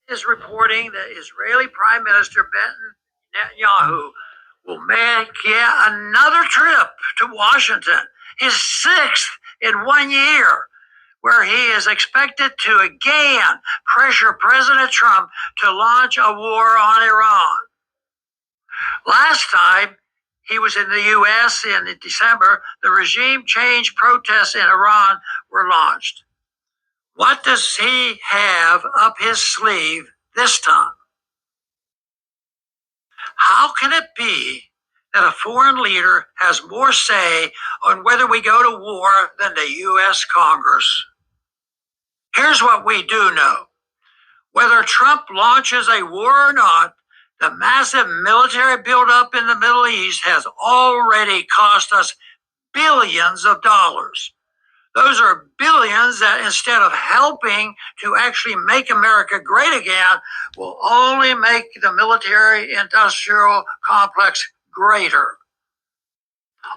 is reporting that Israeli Prime Minister Benjamin Netanyahu will make yet another trip to Washington, his sixth in 1 year, where he is expected to again pressure President Trump to launch a war on Iran. Last time he was in the U.S. in December, the regime change protests in Iran were launched. What does he have up his sleeve this time? How can it be that a foreign leader has more say on whether we go to war than the U.S. Congress? Here's what we do know. Whether Trump launches a war or not, the massive military buildup in the Middle East has already cost us billions of dollars. Those are billions that, instead of helping to actually make America great again, will only make the military industrial complex greater.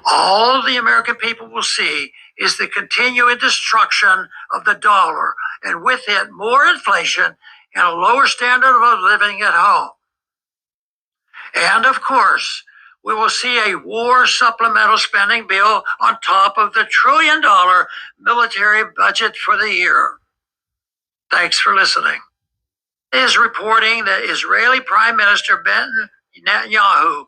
All the American people will see is the continuing destruction of the dollar, and with it, more inflation and a lower standard of living at home. And of course, we will see a war supplemental spending bill on top of the $1 trillion military budget for the year. Thanks for listening. Is reporting that Israeli Prime Minister Benjamin Netanyahu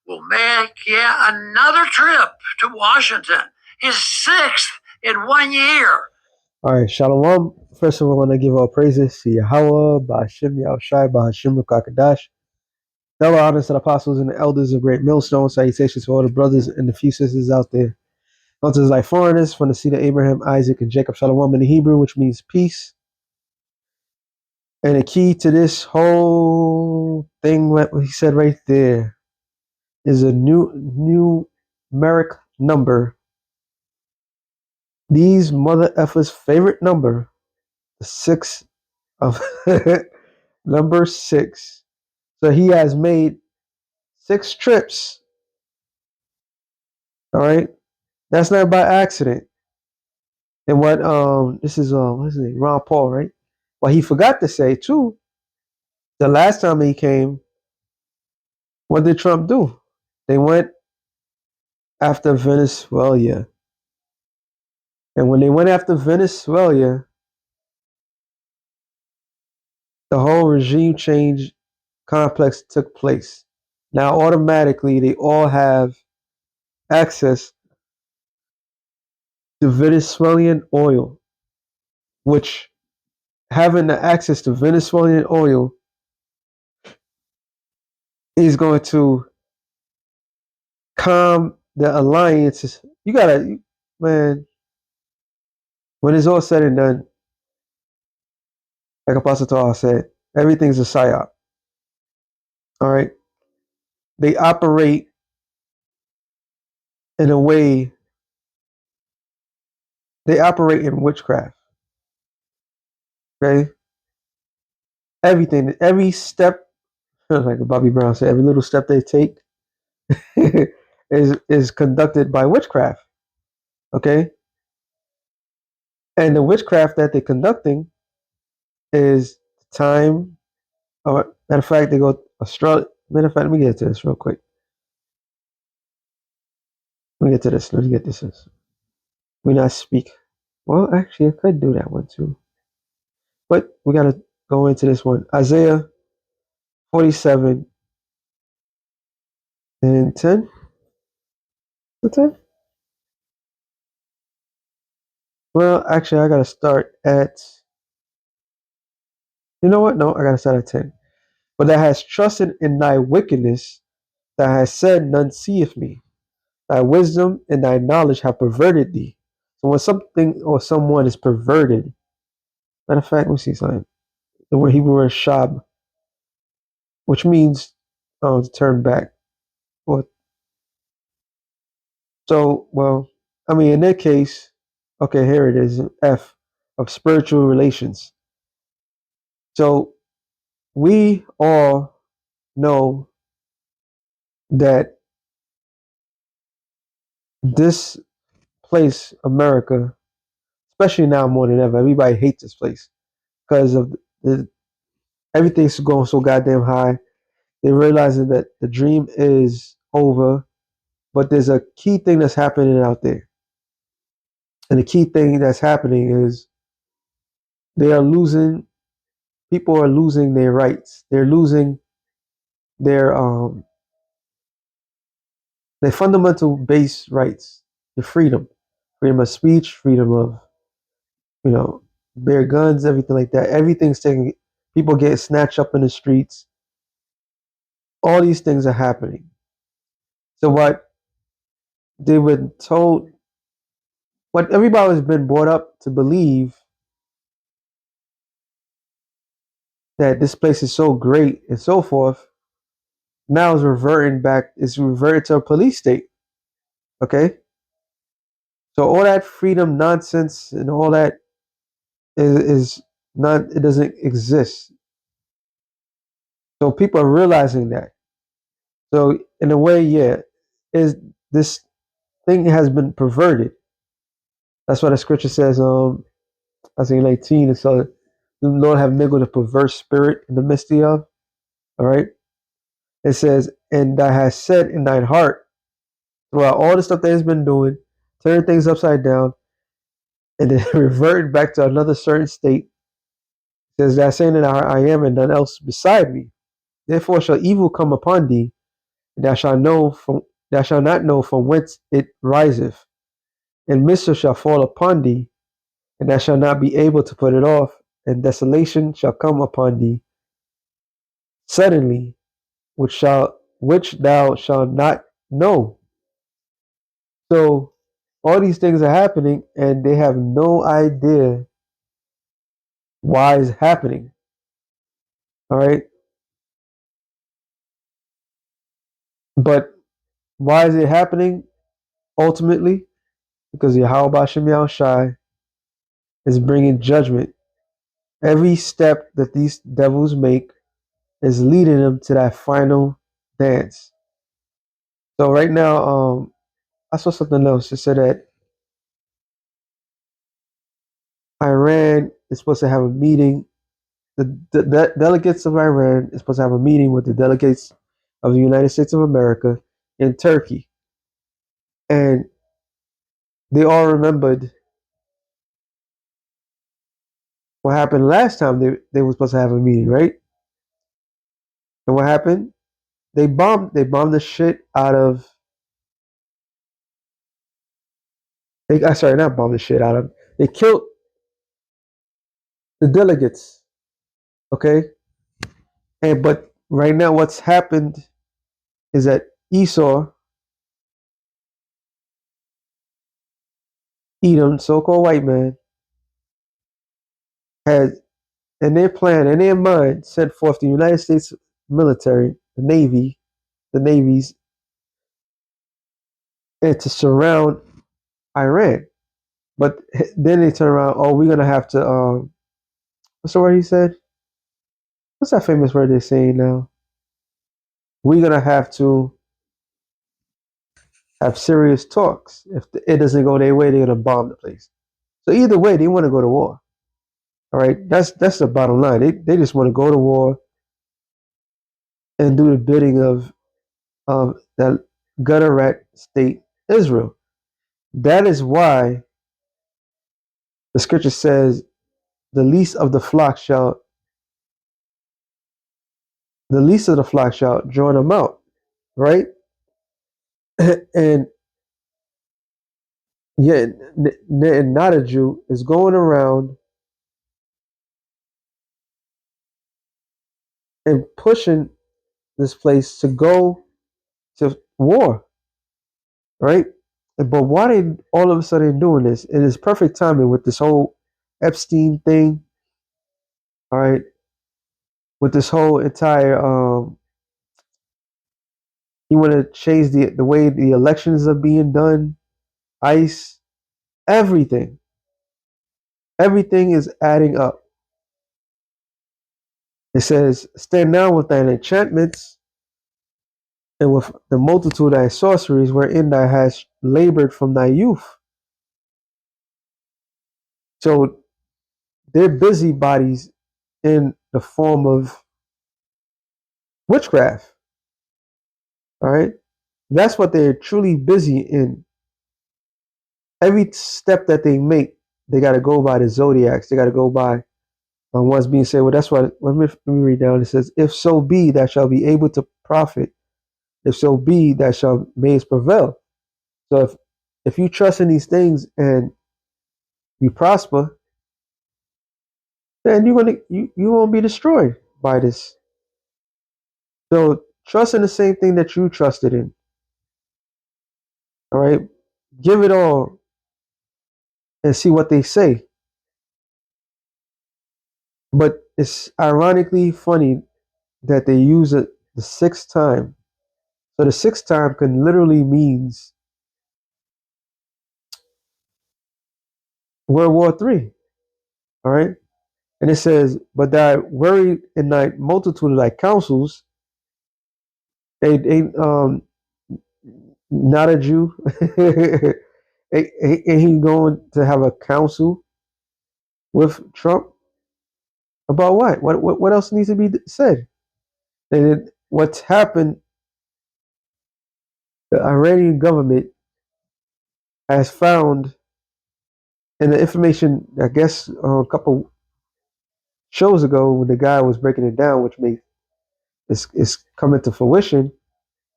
will make yet another trip to Washington, his sixth in 1 year. All right, Shalom. First of all, I want to give all praises to Yahweh, Ba'ashem Yahushai, Ba'ashem Rukakadash. Double honors to the apostles and the elders of Great Millstone. Salutations to all the brothers and the few sisters out there. Unto like foreigners from the seed of Abraham, Isaac, and Jacob. Shalom in the Hebrew, which means peace. And the key to this whole thing, what he said right there, is a numeric number. These mother effers' favorite number, the 6 of number 6. So he has made 6 trips. All right, that's not by accident. And what this is what's his name, Ron Paul, right? Well, he forgot to say too. The last time he came, what did Trump do? They went after Venezuela, and when they went after Venezuela, the whole regime change complex took place. Now, automatically, they all have access to Venezuelan oil, which having the access to Venezuelan oil is going to calm the alliances. You gotta, man, when it's all said and done, like Apostle Paul said, everything's a psyop. All right. They operate in a way, they operate in witchcraft. Okay. Everything, every step, like Bobby Brown said, every little step they take is conducted by witchcraft. Okay. And the witchcraft that they're conducting is time. Matter of fact, they go astrology. Matter of fact, let me get to this real quick. Let me get to this. Let me get this. We not speak. Well, actually, I could do that one too. But we got to go into this one. Isaiah 47 and 10. The 10? Well, actually, I got to start at. You know what? No, I got to start at 10. But that has trusted in thy wickedness, that has said, none seeth me. Thy wisdom and thy knowledge have perverted thee. So when something or someone is perverted, matter of fact, let me see something. The word Hebrew word shab, which means to turn back. Or so, well, I mean, in that case, okay, here it is, F of spiritual relations. So we all know that this place, America, especially now more than ever, everybody hates this place because of Everything's going so goddamn high. They're realizing that the dream is over, but there's a key thing that's happening out there. And the key thing that's happening is they are losing, people are losing their rights. They're losing their their fundamental base rights, the freedom of speech, freedom of, you know, bear guns, everything like that. Everything's taking, people get snatched up in the streets. All these things are happening. So what they were told, what everybody has been brought up to believe, that this place is so great and so forth, now is reverting back, is reverted to a police state. Okay? So all that freedom nonsense and all that is not, it doesn't exist. So people are realizing that. So in a way, yeah, is this thing has been perverted. That's why the scripture says, I think 18, and so the Lord have mingled a perverse spirit in the midst of. All right. It says, and thou hast said in thine heart, throughout all the stuff that he's been doing, turn things upside down, and then revert back to another certain state. It says, thou saying that I am and none else beside me. Therefore shall evil come upon thee, and thou shalt not know from whence it riseth, and mischief shall fall upon thee, and thou shalt not be able to put it off, and desolation shall come upon thee suddenly, which thou shalt not know. So all these things are happening, and they have no idea why it's happening. All right, but why is it happening? Ultimately, because Yahweh Bashem Yahushai is bringing judgment. Every step that these devils make is leading them to that final dance. So right now, I saw something else. It said that Iran is supposed to have a meeting. The delegates of Iran is supposed to have a meeting with the delegates of the United States of America in Turkey, and they all remembered what happened last time they were supposed to have a meeting, right? And what happened? They bombed the shit out of. Sorry, not bombed the shit out of. They killed the delegates. Okay, and but right now, what's happened is that Esau, Edom, so-called white man, has in their plan, in their mind, sent forth the United States military, the navies, and to surround Iran. But then they turn around. Oh, we're gonna have to. What's the word he said? What's that famous word they're saying now? We're gonna have to have serious talks. If it doesn't go their way, they're gonna bomb the place. So either way, they want to go to war. All right, that's the bottom line. They just want to go to war and do the bidding of that gutter rat state Israel. That is why the scripture says, "The least of the flock shall the least of the flock shall join them out." Right, and yet not a Jew is going around and pushing this place to go to war. Right, but why they all of a sudden doing this? It is perfect timing with this whole Epstein thing. All right, with this whole entire you want to change the way the elections are being done, ICE, everything. Everything is adding up. It says, stand now with thine enchantments and with the multitude of thy sorceries wherein thou hast labored from thy youth. So they're busybodies in the form of witchcraft. All right, that's what they're truly busy in. Every step that they make, they got to go by the zodiacs. They got to go by what's being said. Well, that's what. Let me read down. It says, "If so be that shall be able to profit, if so be that shall may prevail." So if you trust in these things and you prosper, then you won't be destroyed by this. So trust in the same thing that you trusted in. All right, give it all and see what they say. But it's ironically funny that they use it the sixth time. So the sixth time can literally means World War III. All right, and it says, "But thy worry in thy multitude of thy counsels, they not a Jew." Ain't he going to have a council with Trump about what? What else needs to be said? And what's happened? The Iranian government has found, and the information, I guess, a couple shows ago when the guy was breaking it down, which made is coming to fruition,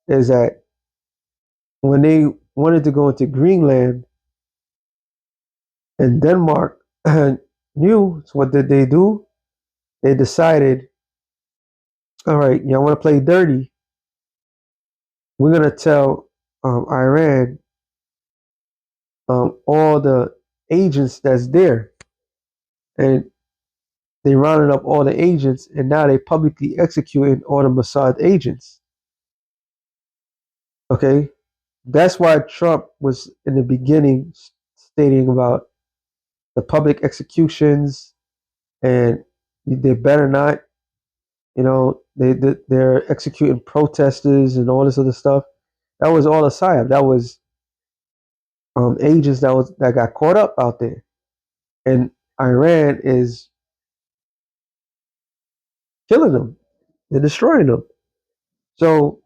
is that when they wanted to go into Greenland and Denmark knew, so what did they do? They decided, all right, y'all want to play dirty? We're gonna tell Iran all the agents that's there, and they rounded up all the agents, and now they publicly executing all the Mossad agents. Okay, that's why Trump was in the beginning stating about the public executions, and they better not, they're executing protesters and all this other stuff. That was all a psyop. That was agents that got caught up out there, and Iran is killing them. They're destroying them. So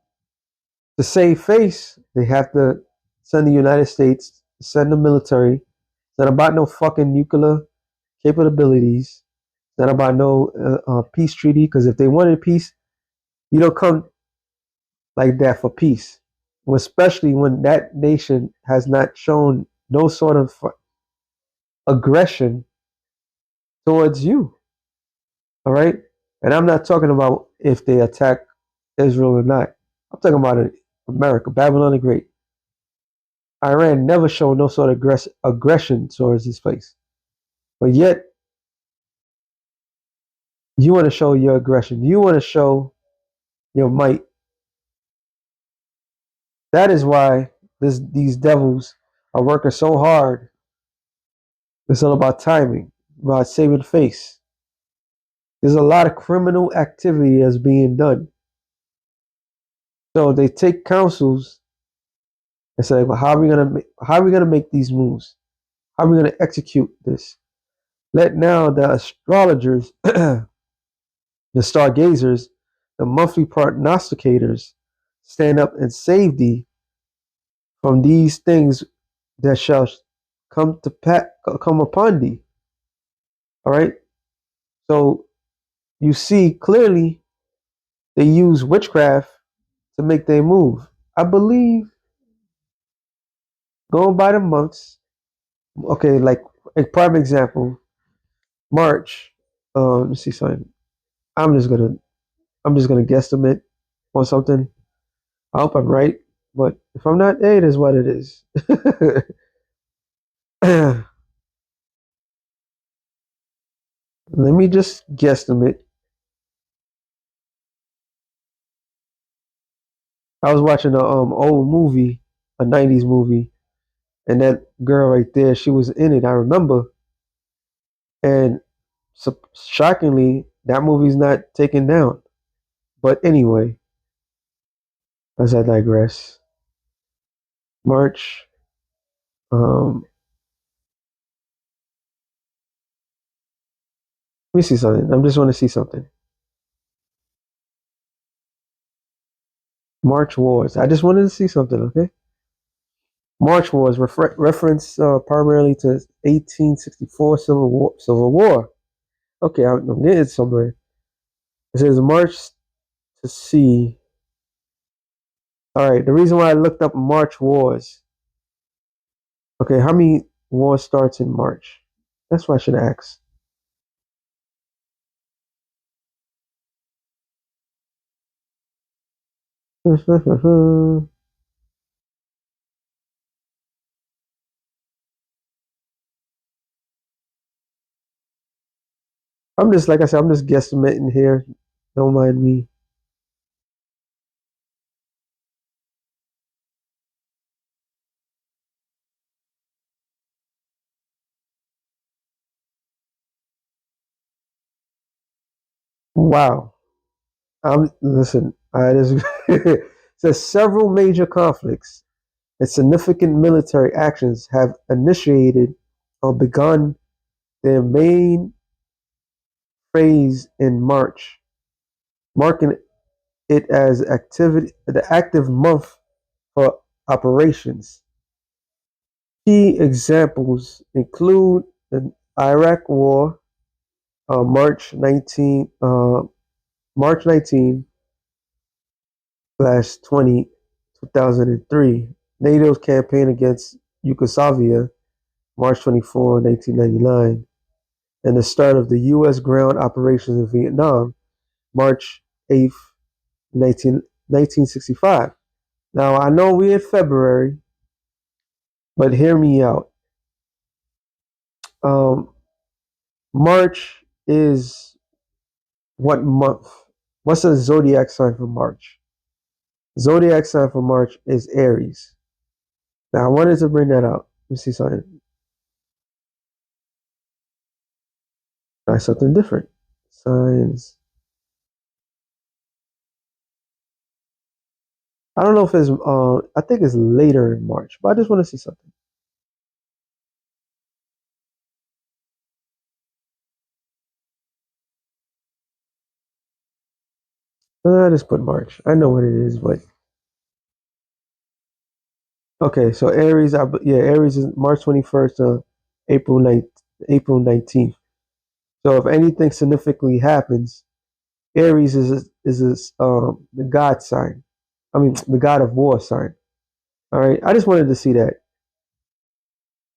to save face, they have to send the United States, send the military. It's not about no fucking nuclear capabilities. It's not about no peace treaty. Because if they wanted peace, you don't come like that for peace. Especially when that nation has not shown no sort of aggression towards you. All right, and I'm not talking about if they attack Israel or not. I'm talking about America, Babylon the Great. Iran never showed no sort of aggression towards this place. But yet, you want to show your aggression. You want to show your might. That is why these devils are working so hard. It's all about timing, about saving face. There's a lot of criminal activity that's being done. So they take councils and say, well, how are we gonna make these moves? How are we gonna execute this? Let now the astrologers, the stargazers, the monthly prognosticators stand up and save thee from these things that shall come upon thee. All right. So you see clearly they use witchcraft to make their move. I believe going by the months. Okay, like a prime example, March. Let me see something. I'm just gonna I'm just gonna guesstimate on something. I hope I'm right, but if I'm not, hey, it is what it is. Let me just guesstimate. I was watching a old movie, a '90s movie, and that girl right there, she was in it. I remember, and shockingly, that movie's not taken down. But anyway, as I digress, March. Let me see something. I just want to see something. March Wars. I just wanted to see something, okay? March Wars reference primarily to 1864 Civil War. Civil War. Okay, I'm getting somewhere. It says March to see. All right, the reason why I looked up March Wars. Okay, how many wars starts in March? That's what I should ask. I'm just like I said, I'm just guesstimating here. Don't mind me. Wow. Listen. There's says several major conflicts and significant military actions have initiated or begun their main phase in March, marking it as the active month for operations. Key examples include the Iraq War, March 19 slash 20, 2003, NATO's campaign against Yugoslavia, March 24, 1999, and the start of the U.S. ground operations in Vietnam, March 8th, 1965. Now, I know we're in February, but hear me out. Um, March is what month? What's the zodiac sign for March? Zodiac sign for March is Aries. Now, I wanted to bring that up. Let me see something. Try something different. Signs. I don't know if it's, I think it's later in March, but I just want to see something. I just put March. I know what it is, but okay. So Aries, yeah, Aries is March 21st to April 9th, April 19th. So if anything significantly happens, Aries is the God sign. I mean, the God of War sign. All right. I just wanted to see that.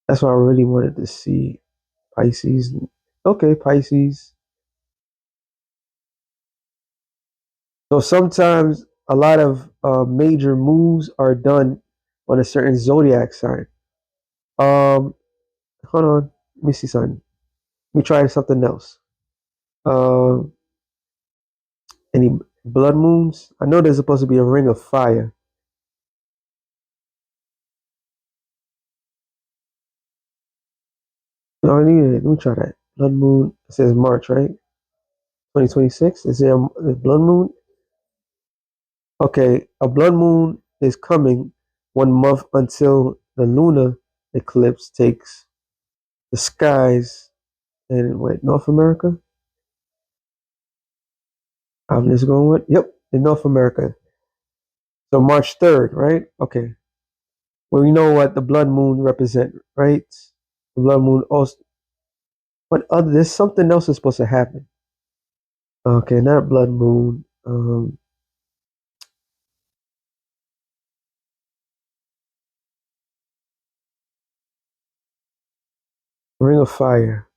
That's what I really wanted to see. Pisces. Okay, Pisces. So sometimes a lot of major moves are done on a certain zodiac sign. Um, Hold on. Let me see something. Let me try something else. Um, any blood moons? I know there's supposed to be a ring of fire. No, I need it. Let me try that. Blood moon. It says March, right? 2026. Is there a blood moon? Okay, a blood moon is coming 1 month until the lunar eclipse takes the skies in wait, North America? I'm just going with yep, in North America. So March 3rd, right? Okay. Well, you know what the blood moon represent, right? The blood moon also but other there's something else that's supposed to happen. Okay, not blood moon. Ring of fire.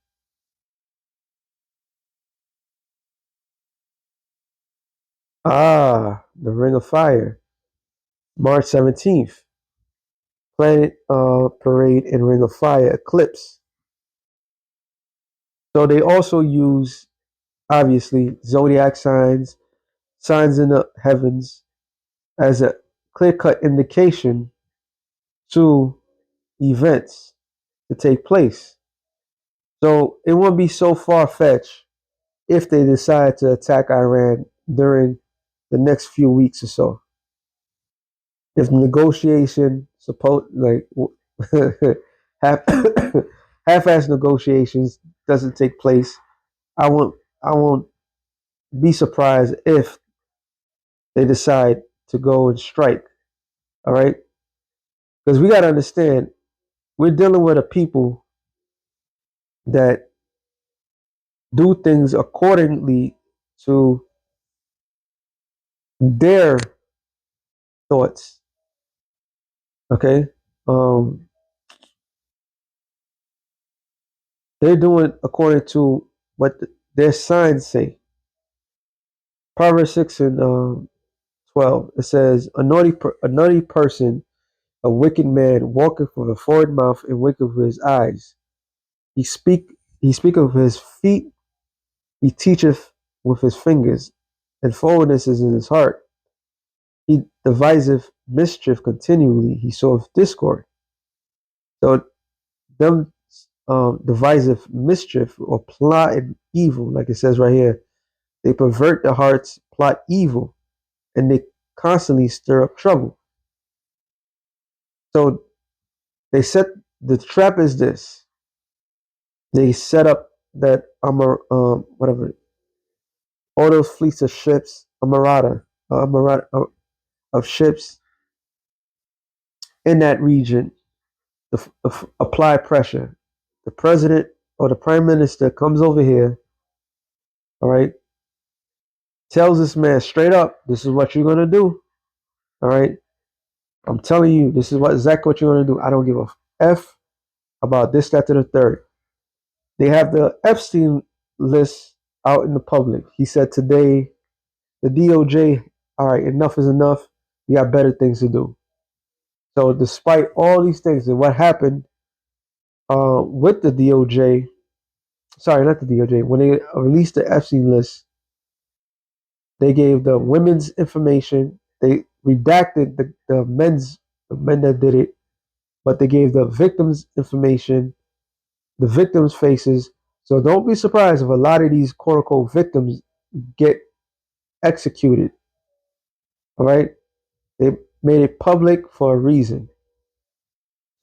Ah, the ring of fire. March 17th. Planet parade and ring of fire eclipse. So they also use obviously zodiac signs, signs in the heavens as a clear-cut indication to events to take place. So it won't be so far-fetched if they decide to attack Iran during the next few weeks or so. If negotiation suppose like half half-ass negotiations doesn't take place, I won't be surprised if they decide to go and strike. All right, because we got to understand we're dealing with a people that do things accordingly to their thoughts. Okay, um, they're doing according to what their signs say. Proverbs 6 and 12. It says, a naughty person, a wicked man, walketh with a forward mouth and winketh with his eyes. He speak he speaketh with his feet, he teacheth with his fingers, and forwardness is in his heart. He deviseth mischief continually, he soweth discord. So them deviseth mischief or plot evil, like it says right here. They pervert the hearts, plot evil, and they constantly stir up trouble. So they set the trap is this. They set up that whatever all those fleets of ships, a marauder of ships in that region to apply pressure. The president or the prime minister comes over here, all right, tells this man straight up, this is what you're gonna do, all right. I'm telling you, this is exactly what you're gonna do. I don't give a f about this, that, to the third. They have the Epstein list out in the public. He said today, the DOJ, all right, enough is enough. You got better things to do. So despite all these things and what happened with the DOJ, sorry, not the DOJ, when they released the Epstein list, they gave the women's information. They redacted the men that did it, but they gave the victims' information, the victims' faces. So don't be surprised if a lot of these quote unquote victims get executed. All right. They made it public for a reason.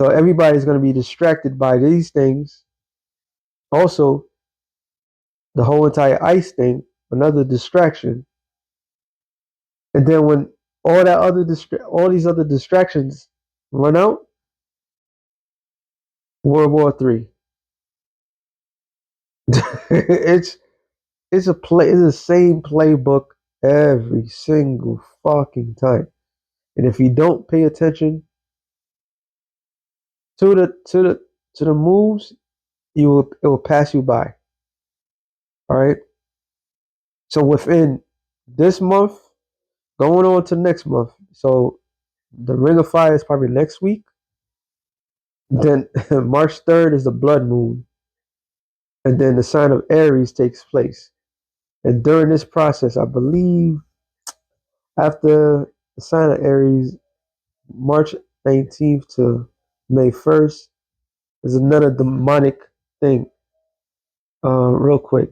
So everybody's going to be distracted by these things. Also, the whole entire ICE thing, another distraction. And then when all these other distractions run out, World War III. it's it's the same playbook every single fucking time. And if you don't pay attention to the moves, it will pass you by. All right. So within this month, going on to next month. So the Ring of Fire is probably next week. Then March 3rd is the blood moon. And then the sign of Aries takes place. And during this process, I believe after the sign of Aries, March 19th to May 1st, is another demonic thing. Real quick,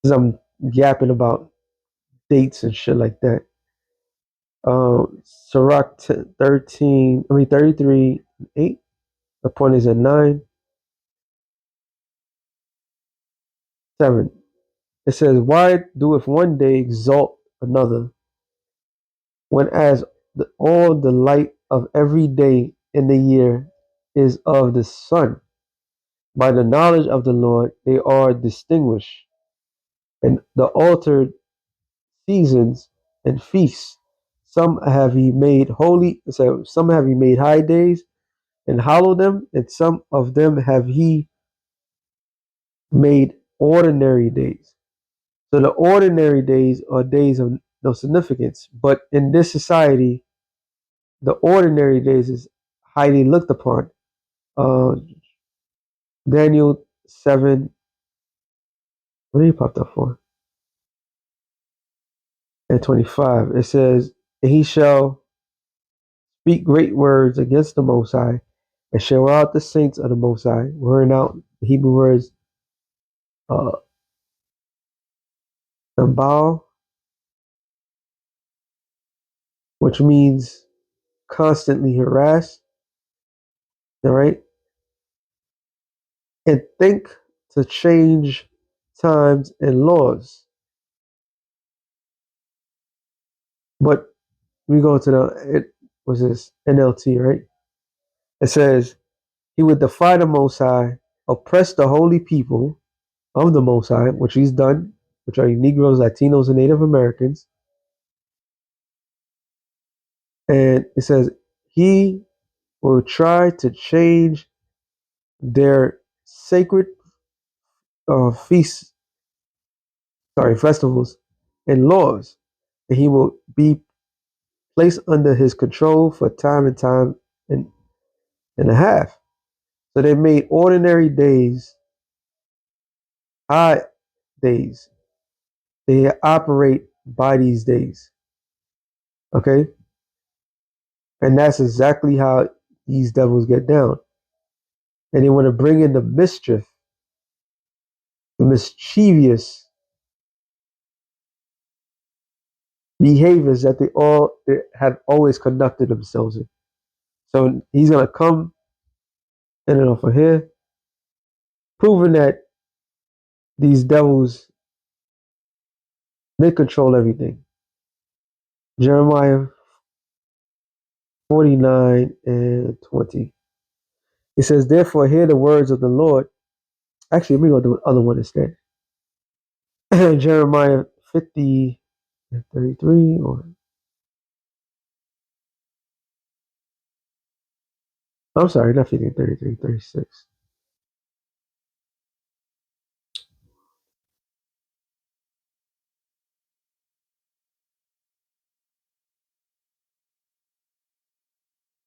because I'm yapping about dates and shit like that. Sirach 33, 8. The point is at 9, 7. It says, why doeth one day exalt another, when as all the light of every day in the year is of the sun? By the knowledge of the Lord they are distinguished, and the altered seasons and feasts. Some have he made holy, so some have he made high days and hallowed them, and some of them have he made ordinary days. So the ordinary days are days of no significance, but in this society, the ordinary days is highly looked upon. Uh, Daniel 7, what did he pop up for? And 25, it says, and he shall speak great words against the Most High, and shall wear out the saints of the Most High, wearing out the Hebrew words, uh, Nabal, which means constantly harassed, all right? And think to change times and laws. But we go to it was this NLT, right? It says he would defy the Most High, oppress the holy people of the Most High, which he's done, which are Negroes, Latinos, and Native Americans. And it says he will try to change their sacred feasts, festivals, and laws, and he will be placed under his control for time and time and, and a half. So they made ordinary days high days. They operate by these days. Okay? And that's exactly how these devils get down. And they want to bring in the mischief, the mischievous behaviors that they have always conducted themselves in. So he's going to come in and over here, proving that these devils, they control everything. Jeremiah 49 and 20. It says, therefore, hear the words of the Lord. Actually, let me go to the other one instead. Jeremiah 50 and 33. Or I'm sorry, not 50 and 33, 36.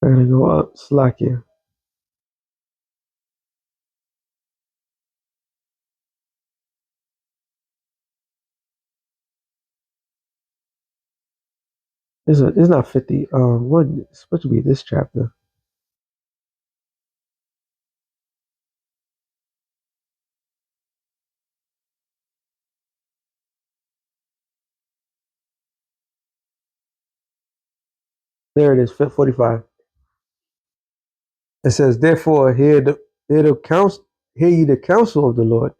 I'm going to go up, slack here. It's not 50. One, it's supposed to be this chapter. There it is, 45. It says, therefore, hear ye the counsel of the Lord.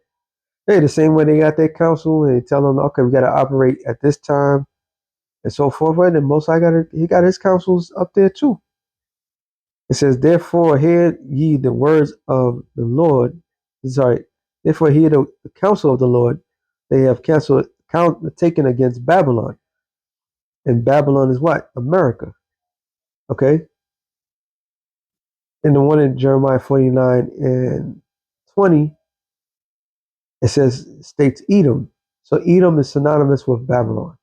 Hey, the same way they got their counsel and they tell them, okay, we got to operate at this time and so forth. And most I he got his counsels up there too. It says, therefore, hear ye the words of the Lord. Sorry, therefore, hear the counsel of the Lord. They have taken against Babylon. And Babylon is what? America. Okay? And the one in Jeremiah 49 and 20, it states Edom. So Edom is synonymous with Babylon.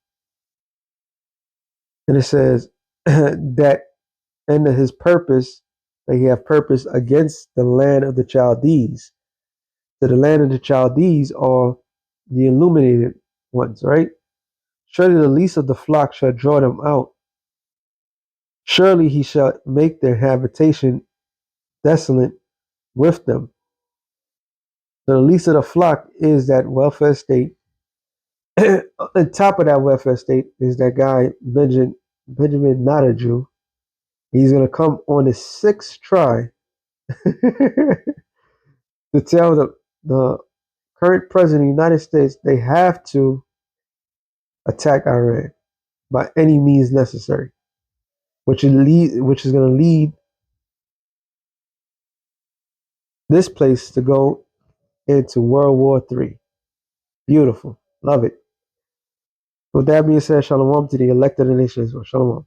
And it says that and his purpose, that he have purpose against the land of the Chaldees. So the land of the Chaldees are the illuminated ones, right? Surely the least of the flock shall draw them out. Surely he shall make their habitation desolate with them. So the least of the flock is that welfare state. On top of that welfare state is that guy, Benjamin, not a Jew. He's going to come on the sixth try to tell the current president of the United States they have to attack Iran by any means necessary, which is going to lead this place to go into World War III. Beautiful. Love it. With that being said, shalom to the elected nations. Shalom.